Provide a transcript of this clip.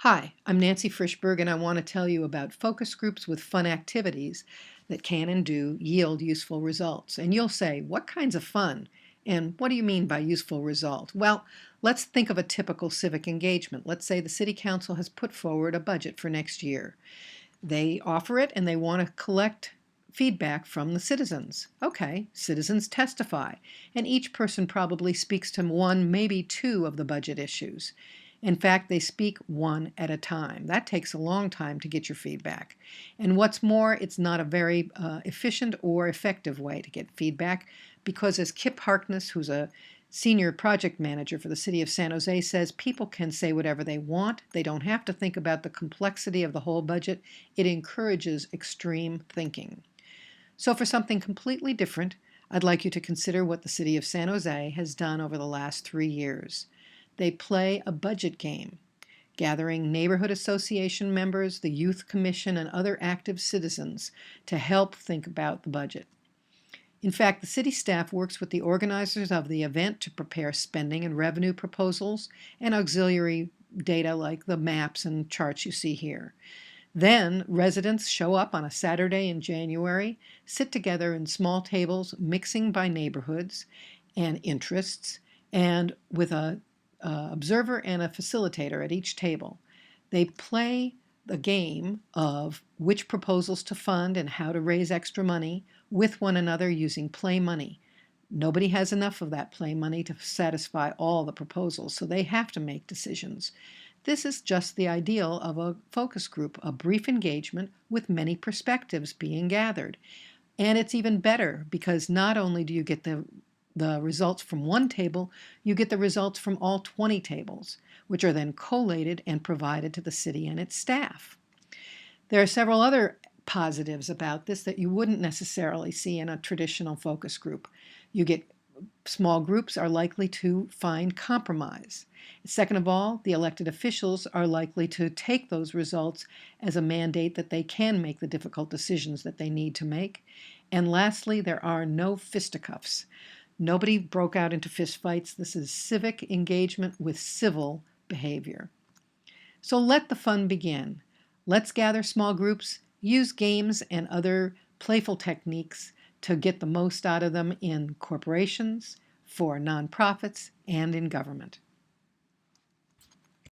Hi, I'm Nancy Frischberg, and I want to tell you about focus groups with fun activities that can and do yield useful results. And you'll say, what kinds of fun? And what do you mean by useful result? Well, let's think of a typical civic engagement. Let's say the City Council has put forward a budget for next year. They offer it and they want to collect feedback from the citizens. Okay, citizens testify, and each person probably speaks to one, maybe two of the budget issues. In fact, they speak one at a time. That takes a long time to get your feedback. And what's more, it's not a very efficient or effective way to get feedback because, as Kip Harkness, who's a senior project manager for the city of San Jose, says, people can say whatever they want. They don't have to think about the complexity of the whole budget. It encourages extreme thinking. So for something completely different, I'd like you to consider what the city of San Jose has done over the last 3 years. They play a budget game, gathering neighborhood association members, the youth commission, and other active citizens to help think about the budget. In fact, the city staff works with the organizers of the event to prepare spending and revenue proposals and auxiliary data like the maps and charts you see here. Then residents show up on a Saturday in January, sit together in small tables, mixing by neighborhoods and interests, and with a observer and a facilitator at each table. They play the game of which proposals to fund and how to raise extra money with one another using play money. Nobody has enough of that play money to satisfy all the proposals, so they have to make decisions. This is just the ideal of a focus group, a brief engagement with many perspectives being gathered. And it's even better because not only do you get the results from one table, you get the results from all 20 tables, which are then collated and provided to the city and its staff. There are several other positives about this that you wouldn't necessarily see in a traditional focus group. You get small groups are likely to find compromise. Second of all, the elected officials are likely to take those results as a mandate that they can make the difficult decisions that they need to make. And lastly, there are no fisticuffs. Nobody broke out into fistfights. This is civic engagement with civil behavior. So let the fun begin. Let's gather small groups, use games and other playful techniques to get the most out of them in corporations, for nonprofits, and in government.